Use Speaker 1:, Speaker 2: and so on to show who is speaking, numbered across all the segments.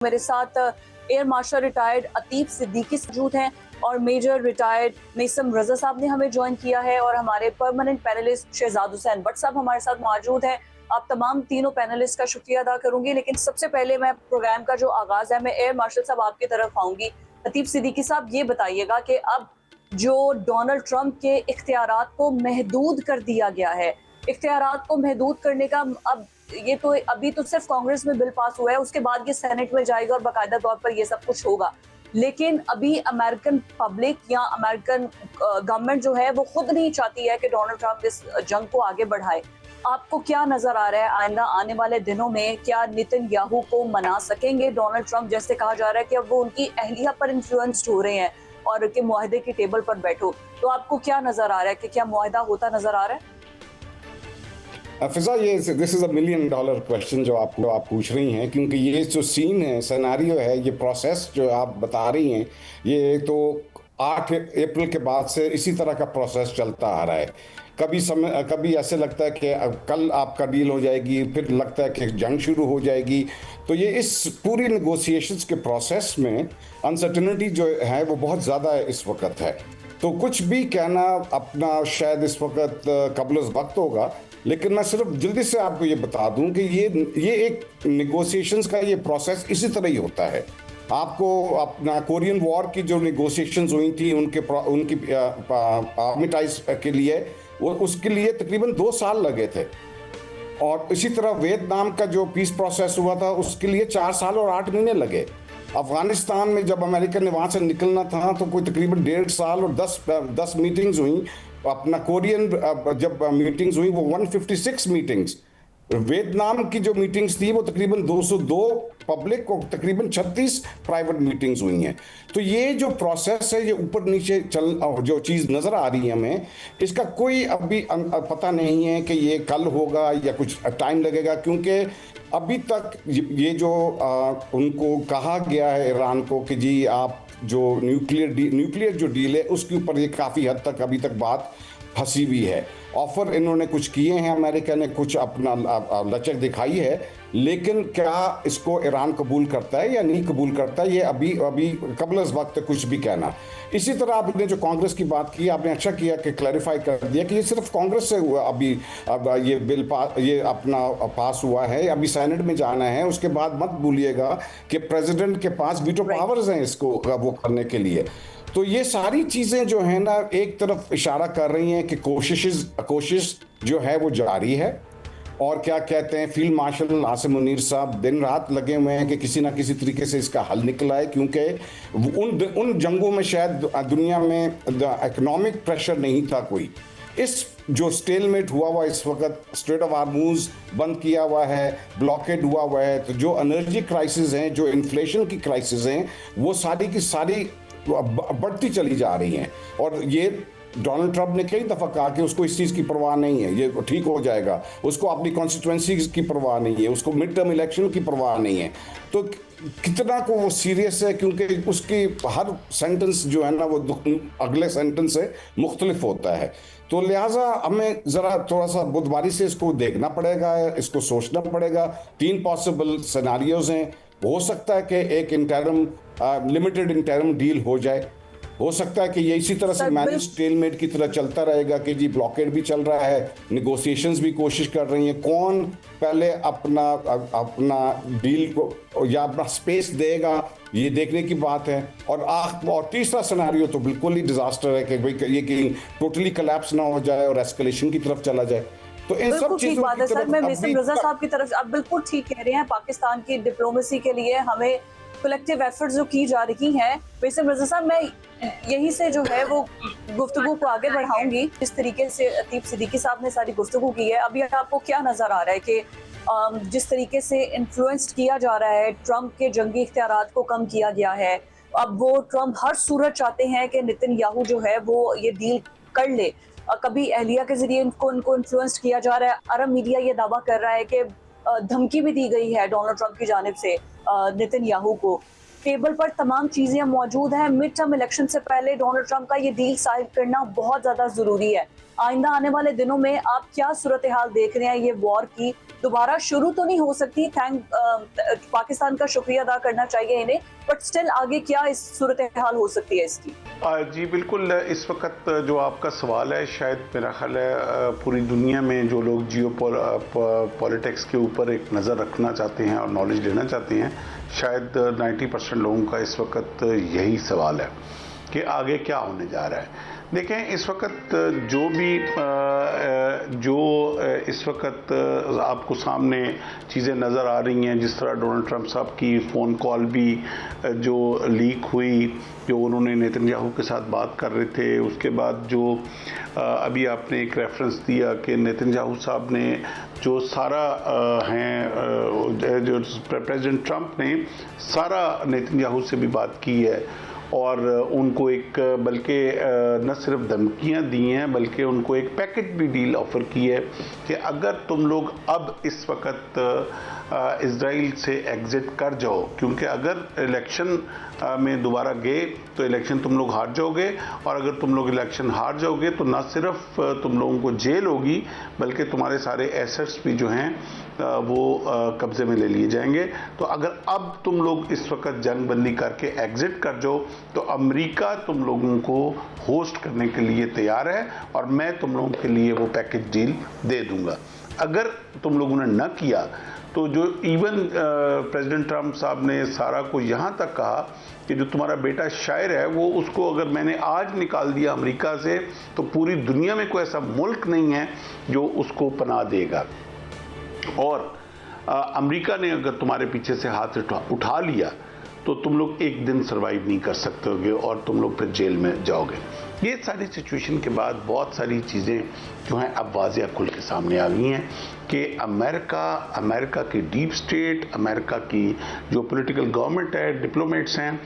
Speaker 1: मेरे साथ air marshal retired Atif Siddiqui मौजूद हैं और मेजर रिटायर्ड मेसम रजा साहब ने हमें ज्वाइन किया है और हमारे परमानेंट पैनलिस्ट शहजाद हुसैन भट्ट साहब हमारे साथ मौजूद हैं। आप तमाम तीनों पैनलिस्ट का शुक्रिया अदा करूंगी, लेकिन सबसे पहले मैं प्रोग्राम का जो आगाज है मैं एयर मार्शल साहब आपकी तरफ आऊंगी। अतीफ सिद्दीकी साहब, ये बताइएगा कि अब जो डोनाल्ड ट्रंप के इख्तियारात को महदूद कर दिया गया है, इख्तियारात को महदूद करने का अब ये तो अभी तो सिर्फ कांग्रेस में बिल पास हुआ है, उसके बाद ये सेनेट में जाएगा और बाकायदा तौर पर ये सब कुछ होगा, लेकिन अभी अमेरिकन पब्लिक या अमेरिकन गवर्नमेंट जो है वो खुद नहीं चाहती है कि डोनाल्ड ट्रंप इस जंग को आगे बढ़ाए। आपको क्या नजर आ रहा है आइंदा आने वाले दिनों में, क्या नेतन्याहू को मना सकेंगे डोनाल्ड ट्रंप? जैसे कहा जा रहा है कि अब वो उनकी अहलिया पर इन्फ्लुएंस्ड हो रहे हैं और कि मुआहदे की टेबल पर बैठो, तो आपको क्या नजर आ रहा है कि क्या मुआहदा होता नजर आ रहा है?
Speaker 2: फिजा, ये दिस इज़ $1 मिलियन क्वेश्चन जो आप पूछ रही हैं, क्योंकि ये जो सीन है, सिनेरियो है, ये प्रोसेस जो आप बता रही हैं, ये तो 8 अप्रैल के बाद से इसी तरह का प्रोसेस चलता आ रहा है। कभी ऐसे लगता है कि कल आपका डील हो जाएगी, फिर लगता है कि जंग शुरू हो जाएगी। तो ये इस पूरी नेगोशिएशंस के प्रोसेस में अनसर्टेनिटी जो है वो बहुत ज़्यादा इस वक्त है। तो कुछ भी कहना अपना शायद इस वक्त कबल वक्त होगा, लेकिन मैं सिर्फ जल्दी से आपको ये बता दूं कि ये एक नेगोशिएशंस का ये प्रोसेस इसी तरह ही होता है। आपको अपना कोरियन वॉर की जो नेगोशिएशंस हुई थी उनकी आर्मिटाइज के लिए, वो उसके लिए तकरीबन 2 साल लगे थे, और इसी तरह वियतनाम का जो पीस प्रोसेस हुआ था उसके लिए 4 साल और 8 महीने लगे। अफगानिस्तान में जब अमेरिका ने वहाँ से निकलना था तो कोई तकरीबन 1.5 साल और 10 मीटिंग्स हुई। अपना कोरियन जब मीटिंग्स हुई वो 156 मीटिंग्स। वियतनाम की जो मीटिंग्स थी वो तकरीबन 202 पब्लिक और तकरीबन 36 प्राइवेट मीटिंग्स हुई हैं। तो ये जो प्रोसेस है, ये ऊपर नीचे जो चीज़ नज़र आ रही है हमें, इसका कोई अभी पता नहीं है कि ये कल होगा या कुछ टाइम लगेगा, क्योंकि अभी तक ये जो उनको कहा गया है ईरान को कि जी आप जो न्यूक्लियर जो डील है उसके ऊपर ये काफ़ी हद तक अभी तक बात फंसी हुई है। ऑफर इन्होंने कुछ किए हैं, अमेरिका ने कुछ अपना लचक दिखाई है, लेकिन क्या इसको ईरान कबूल करता है या नहीं कबूल करता है, ये अभी कबल वक्त कुछ भी कहना। इसी तरह आपने जो कांग्रेस की बात की, आपने अच्छा किया कि क्लैरिफाई कर दिया कि ये सिर्फ कांग्रेस से हुआ। अभी ये बिल ये अपना पास हुआ है, अभी सेनेट में जाना है, उसके बाद मत भूलिएगा कि प्रेसिडेंट के पास वीटो पावर्स हैं इसको वो करने के लिए। तो ये सारी चीज़ें जो है ना, एक तरफ इशारा कर रही हैं कि कोशिश जो है वो जारी है। और क्या कहते हैं, फील्ड मार्शल आसिम मुनीर साहब दिन रात लगे हुए हैं कि किसी ना किसी तरीके से इसका हल निकला है, क्योंकि उन जंगों में शायद दुनिया में इकोनॉमिक प्रेशर नहीं था कोई। इस जो स्टेलमेट हुआ इस वक्त, स्ट्रेट ऑफ हार्मूज बंद किया हुआ है, ब्लॉकेड हुआ है, तो जो एनर्जी क्राइसिस हैं, जो इन्फ्लेशन की क्राइसिस हैं, वो सारी की सारी बढ़ती चली जा रही हैं। और ये डोनाल्ड ट्रंप ने कई दफ़ा कहा कि उसको इस चीज़ की परवाह नहीं है, ये ठीक हो जाएगा, उसको अपनी कॉन्स्टिट्यूएंसी की परवाह नहीं है, उसको मिड टर्म इलेक्शन की परवाह नहीं है। तो कितना को वो सीरियस है, क्योंकि उसकी हर सेंटेंस जो है ना वो अगले सेंटेंस से मुख्तलिफ होता है। तो लिहाजा हमें ज़रा थोड़ा सा बुधवारी से इसको देखना पड़ेगा, इसको सोचना पड़ेगा। 3 पॉसिबल सिनेरियोज हैं। हो सकता है कि एक लिमिटेड इंटरम डील हो जाए, हो सकता है कि ये इसी तरह से मैनेज स्टेलमेट की तरह चलता रहेगा कि जी ब्लॉकेड भी चल रहा है, नेगोशिएशंस भी कोशिश कर रही हैं, कौन पहले अपना डील को या अपना स्पेस देगा, ये देखने की बात है। और तीसरा सिनेरियो तो बिल्कुल ही डिजास्टर है कि भाई ये कि टोटली कोलैप्स ना हो जाए और एस्केलेशन की तरफ चला जाए। तो इन सब चीजों की तरफ
Speaker 1: मैं मेसम रजा साहब की तरफ, आप बिल्कुल ठीक कह रहे हैं। पाकिस्तान की डिप्लोमेसी के लिए हमें कलेक्टिव एफर्ट्स जो की जा रही हैं, मेसम रजा साहब मैं यही से जो है वो गुफ्तगू को आगे बढ़ाऊंगी। जिस तरीके से अतीफ सिद्दीकी साहब ने सारी गुफ्तगू की है, अभी आपको क्या नजर आ रहा है कि जिस तरीके से इन्फ्लुएंस्ड किया जा रहा है, ट्रंप के जंगी इख्तियारात को कम किया गया है, अब वो ट्रंप हर सूरत चाहते हैं कि नेतन्याहू जो है वो ये डील कर ले। कभी अहलिया के जरिए इनको इन्फ्लुएंस किया जा रहा है। अरब मीडिया ये दावा कर रहा है कि धमकी भी दी गई है डोनाल्ड ट्रंप की जानिब से नेतन्याहू को। टेबल पर तमाम चीजें मौजूद हैं। मिड टर्म इलेक्शन से पहले डोनाल्ड ट्रंप का ये डील साइन करना बहुत ज्यादा जरूरी है। आइंदा आने वाले दिनों में आप क्या सूरत हाल देख रहे हैं? ये वॉर की दोबारा शुरू तो नहीं हो सकती, पाकिस्तान का शुक्रिया अदा करना चाहिए इन्हें, बट स्टिल आगे क्या इस सूरत हाल हो सकती है इसकी?
Speaker 3: जी बिल्कुल, इस वक्त जो आपका सवाल है, शायद मेरा ख्याल है पूरी दुनिया में जो लोग जियो पॉलिटिक्स के ऊपर एक नज़र रखना चाहते हैं और नॉलेज लेना चाहते हैं, शायद 90% लोगों का इस वक्त यही सवाल है कि आगे क्या होने जा रहा है। देखें, इस वक्त जो इस वक्त आपको सामने चीज़ें नज़र आ रही हैं, जिस तरह डोनाल्ड ट्रंप साहब की फ़ोन कॉल भी जो लीक हुई, जो उन्होंने नेतन्याहू के साथ बात कर रहे थे, उसके बाद जो अभी आपने एक रेफरेंस दिया कि नेतन्याहू साहब ने जो सारा जो प्रेसिडेंट ट्रंप ने सारा नेतन्याहू से भी बात की है और उनको एक बल्कि न सिर्फ धमकियां दी हैं बल्कि उनको एक पैकेज भी डील ऑफ़र की है कि अगर तुम लोग अब इस वक्त इज़राइल से एग्ज़िट कर जाओ, क्योंकि अगर इलेक्शन में दोबारा गए तो इलेक्शन तुम लोग हार जाओगे, और अगर तुम लोग इलेक्शन हार जाओगे तो न सिर्फ तुम लोगों को जेल होगी बल्कि तुम्हारे सारे एसेट्स भी जो हैं वो कब्ज़े में ले लिए जाएंगे। तो अगर अब तुम लोग इस वक्त जंगबंदी करके एग्ज़िट कर जाओ तो अमेरिका तुम लोगों को होस्ट करने के लिए तैयार है और मैं तुम लोगों के लिए वो पैकेज डील दे दूंगा। अगर तुम लोगों ने न किया तो जो इवन प्रेसिडेंट ट्रंप साहब ने सारा को यहाँ तक कहा कि जो तुम्हारा बेटा शायर है वो उसको अगर मैंने आज निकाल दिया अमेरिका से तो पूरी दुनिया में कोई ऐसा मुल्क नहीं है जो उसको पनाह देगा, और अमेरिका ने अगर तुम्हारे पीछे से हाथ उठा लिया तो तुम लोग एक दिन सरवाइव नहीं कर सकते होगे और तुम लोग फिर जेल में जाओगे। ये सारी सिचुएशन के बाद बहुत सारी चीज़ें जो हैं अब वाज़िया खुल के सामने आ गई हैं कि अमेरिका की डीप स्टेट, अमेरिका की जो पॉलिटिकल गवर्नमेंट है, डिप्लोमेट्स हैं,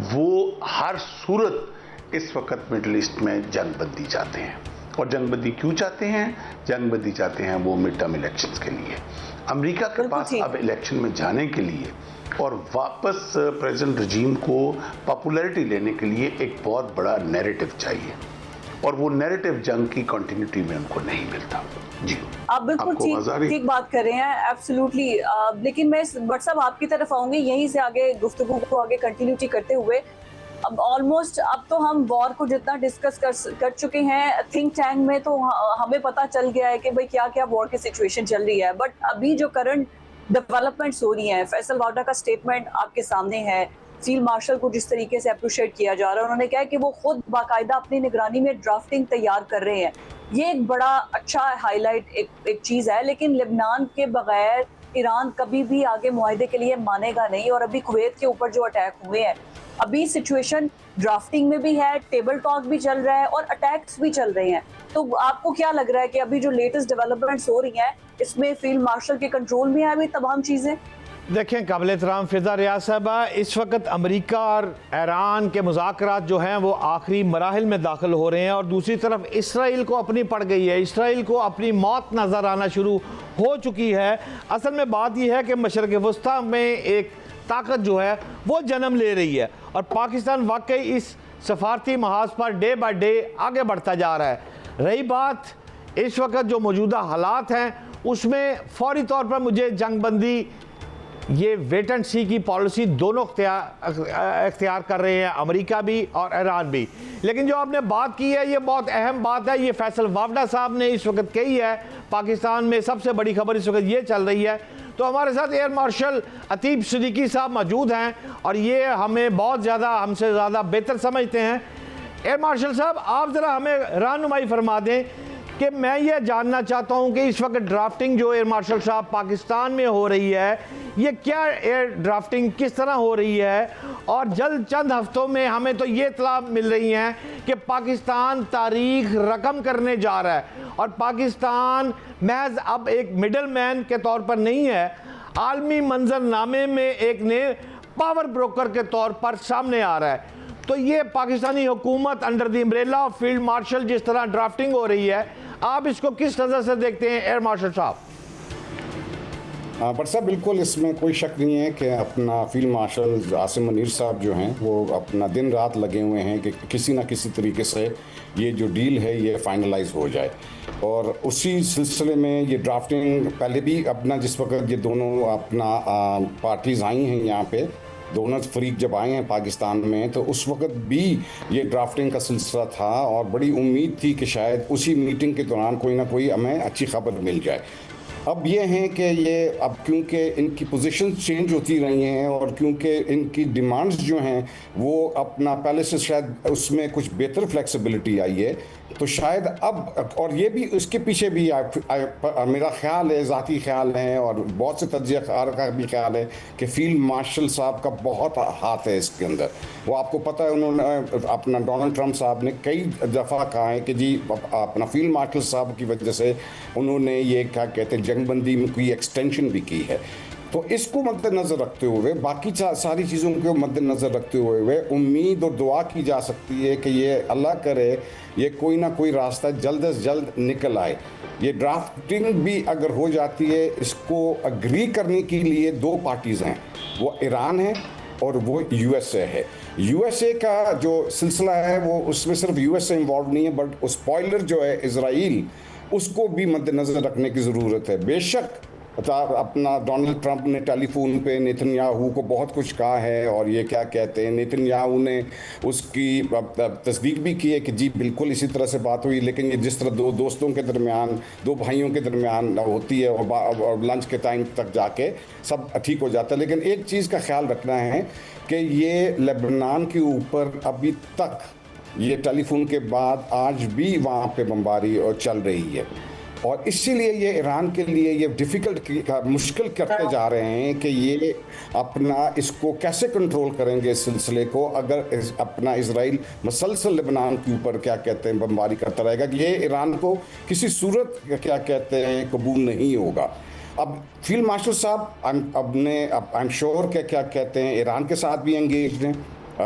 Speaker 3: वो हर सूरत इस वक्त मिडल ईस्ट में जंगबंदी चाहते हैं। और जंगबंदी क्यों चाहते हैं? जंगबंदी चाहते हैं वो मिड टर्म इलेक्शंस के लिए। अमेरिका के पास अब इलेक्शन में जाने के लिए और वापस प्रेजेंट रजीम को पॉपुलैरिटी लेने के लिए एक बहुत बड़ा नैरेटिव चाहिए, और वो नैरेटिव जंग की कंटिन्यूटी में उनको नहीं मिलता। जी,
Speaker 1: आप बिल्कुल ठीक बात कर रहे हैं, एब्सोल्युटली। लेकिन मैं बट साहब आपकी तरफ आऊंगी, यहीं से आगे गुफ्तगू को आगे कंटिन्यूटी करते हुए। अब ऑलमोस्ट अब तो हम वॉर को जितना डिस्कस कर चुके हैं थिंक टैंक में, तो हमें पता चल गया है कि भाई क्या क्या वॉर की सिचुएशन चल रही है। बट अभी जो करंट डेवलपमेंट्स हो रही हैं, फैसल वाडा का स्टेटमेंट आपके सामने है, फील्ड मार्शल को जिस तरीके से अप्रिशिएट किया जा रहा है, उन्होंने कहा कि वो खुद बाकायदा अपनी निगरानी में ड्राफ्टिंग तैयार कर रहे हैं। ये एक बड़ा अच्छा हाईलाइट एक चीज़ है। लेकिन लेबनान के बगैर ईरान कभी भी आगे मुआहदे के लिए मानेगा नहीं, और अभी कुवैत के ऊपर जो अटैक हुए हैं, अभी सिचुएशन ड्राफ्टिंग में भी है, टेबल टॉक भी चल रहा है और अटैक्स भी चल रहे हैं। तो आपको क्या लग रहा है कि अभी जो लेटेस्ट डेवलपमेंट्स हो रही हैं इसमें फील्ड मार्शल के कंट्रोल में है अभी तमाम चीज़ें?
Speaker 4: देखें काबिल एहतराम फिजा रियाज साहबा, इस वक्त अमेरिका और ईरान के मुज़ाकरात जो हैं वो आखिरी मराहिल में दाखिल हो रहे हैं, और दूसरी तरफ इसराइल को अपनी पड़ गई है, इसराइल को अपनी मौत नज़र आना शुरू हो चुकी है। असल में बात यह है कि मशरक़ वस्ता में एक ताकत जो है वो जन्म ले रही है, और पाकिस्तान वाकई इस सफारती महाज पर डे बाय डे आगे बढ़ता जा रहा है। रही बात इस वक्त जो मौजूदा हालात हैं उसमें फौरी तौर पर मुझे जंगबंदी, ये वेट एंड सी की पॉलिसी दोनों इख्तियार कर रहे हैं, अमेरिका भी और ईरान भी। लेकिन जो आपने बात की है ये बहुत अहम बात है, ये फैसल वावडा साहब ने इस वक्त कही है। पाकिस्तान में सबसे बड़ी खबर इस वक्त ये चल रही है। तो हमारे साथ एयर मार्शल अतीब सिद्दीकी साहब मौजूद हैं और ये हमें बहुत ज़्यादा, हमसे ज़्यादा बेहतर समझते हैं। एयर मार्शल साहब, आप ज़रा हमें रहनुमाई फरमा दें कि मैं ये जानना चाहता हूँ कि इस वक्त ड्राफ्टिंग जो एयर मार्शल साहब पाकिस्तान में हो रही है, ये क्या एयर ड्राफ्टिंग किस तरह हो रही है, और जल्द चंद हफ्तों में हमें तो ये इत्तला मिल रही हैं कि पाकिस्तान तारीख रकम करने जा रहा है, और पाकिस्तान महज अब एक मिडल मैन के तौर पर नहीं है, आलमी मंजरनामे में एक ने पावर ब्रोकर के तौर पर सामने आ रहा है। तो ये पाकिस्तानी हुकूमत under the umbrella of field marshal जिस तरह ड्राफ्टिंग हो रही है, आप इसको किस नज़र से देखते हैं एयर मार्शल साहब?
Speaker 2: पर साहब बिल्कुल इसमें कोई शक नहीं है कि अपना फील्ड मार्शल आसिम मुनीर साहब जो हैं वो अपना दिन रात लगे हुए हैं कि किसी ना किसी तरीके से ये जो डील है ये फाइनलाइज हो जाए। और उसी सिलसिले में ये ड्राफ्टिंग पहले भी अपना जिस वक्त ये दोनों अपना पार्टीज़ आई हैं यहाँ पे, दोनों फरीक जब आए हैं पाकिस्तान में, तो उस वक्त भी ये ड्राफ्टिंग का सिलसिला था और बड़ी उम्मीद थी कि शायद उसी मीटिंग के दौरान कोई ना कोई हमें अच्छी खबर मिल जाए। अब ये हैं कि ये अब क्योंकि इनकी पोजीशन चेंज होती रही हैं और क्योंकि इनकी डिमांड्स जो हैं वो अपना पहले से शायद उसमें कुछ बेहतर फ्लेक्सिबिलिटी आई है, तो शायद अब, और ये भी उसके पीछे भी मेरा ख्याल है, ज़ाती ख्याल है और बहुत से तज्ज़ियाकार का भी ख्याल है कि फील्ड मार्शल साहब का बहुत हाथ है इसके अंदर। वो आपको पता है उन्होंने अपना डोनाल्ड ट्रंप साहब ने कई दफ़ा कहा है कि जी अपना फील्ड मार्शल साहब की वजह से उन्होंने ये क्या कहते हैं जंगबंदी में कोई एक्सटेंशन भी की है। तो इसको मद्देनज़र रखते हुए, बाकी सारी चीज़ों को मद्देनज़र रखते हुए उम्मीद और दुआ की जा सकती है कि ये अल्लाह करे ये कोई ना कोई रास्ता जल्द से जल्द निकल आए। ये ड्राफ्टिंग भी अगर हो जाती है, इसको अग्री करने के लिए दो पार्टीज़ हैं, वो ईरान है और वो यूएसए है। यूएसए का जो सिलसिला है वो उसमें सिर्फ यूएसए इन्वॉल्व नहीं है, बट स्पॉइलर जो है इजराइल, उसको भी मद्देनज़र रखने की ज़रूरत है। बेशक अपना डोनाल्ड ट्रंप ने टेलीफोन पे नेतन्याहू को बहुत कुछ कहा है और ये क्या कहते हैं, नेतन्याहू ने उसकी तस्दीक भी की है कि जी बिल्कुल इसी तरह से बात हुई, लेकिन ये जिस तरह दो दोस्तों के दरमियान, दो भाइयों के दरमियान होती है और लंच के टाइम तक जाके सब ठीक हो जाता है। लेकिन एक चीज़ का ख्याल रखना है कि ये लेबनान के ऊपर अभी तक ये टेलीफोन के बाद आज भी वहाँ पे बमबारी चल रही है और इसीलिए ये ईरान के लिए ये मुश्किल करते जा रहे हैं कि ये अपना इसको कैसे कंट्रोल करेंगे इस सिलसिले को, अगर अपना इजराइल मसलसल लेबनान के ऊपर क्या कहते हैं बमबारी करता रहेगा कि ये ईरान को किसी सूरत क्या कहते हैं कबूल नहीं होगा। अब फील्ड मार्शल साहब आई एम श्योर क्या कहते हैं ईरान के साथ भी एंगेज्ड हैं,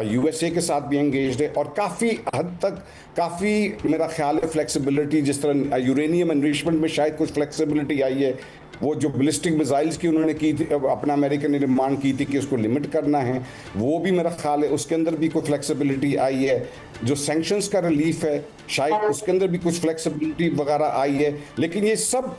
Speaker 2: यूएसए के साथ भी एंगेज्ड है और काफ़ी हद तक काफ़ी मेरा ख्याल है फ्लेक्सिबिलिटी, जिस तरह यूरेनियम एनरिचमेंट में शायद कुछ फ्लेक्सिबिलिटी आई है, वो जो बैलिस्टिक मिसाइल्स की उन्होंने की थी, अपना अमेरिका ने डिमांड की थी कि उसको लिमिट करना है, वो भी मेरा ख्याल है उसके अंदर भी कोई फ्लेक्सिबिलिटी आई है। जो सैंक्शंस का रिलीफ है शायद उसके अंदर भी कुछ फ्लेक्सिबिलिटी वगैरह आई है। लेकिन ये सब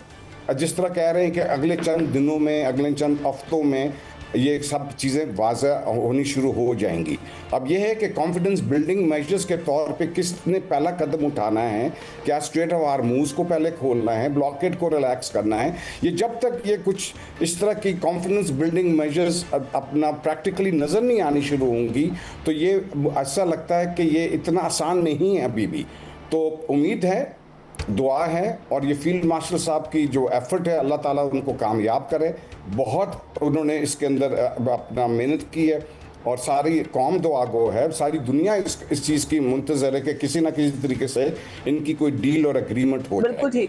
Speaker 2: जिस तरह कह रहे हैं कि अगले चंद दिनों में, अगले चंद हफ्तों में ये सब चीज़ें वाज़ह होनी शुरू हो जाएंगी। अब ये है कि कॉन्फिडेंस बिल्डिंग मेजर्स के तौर पे किसने पहला कदम उठाना है, क्या स्ट्रेट ऑफ हार्मूज को पहले खोलना है, ब्लॉकेड को रिलैक्स करना है। ये जब तक ये कुछ इस तरह की कॉन्फिडेंस बिल्डिंग मेजर्स अपना प्रैक्टिकली नज़र नहीं आनी शुरू होंगी तो ये ऐसा लगता है कि ये इतना आसान नहीं है अभी भी। तो उम्मीद है, दुआ है और ये फील्ड मार्शल साहब की जो एफर्ट है अल्लाह ताला उनको कामयाब करे। बहुत उन्होंने इसके अंदर अपना मेहनत की है और सारी कौम दुआ गो है, सारी दुनिया इस चीज़ की मुंतज़र है कि किसी ना किसी तरीके से इनकी कोई डील और एग्रीमेंट हो जाए।
Speaker 1: बिल्कुल ठीक।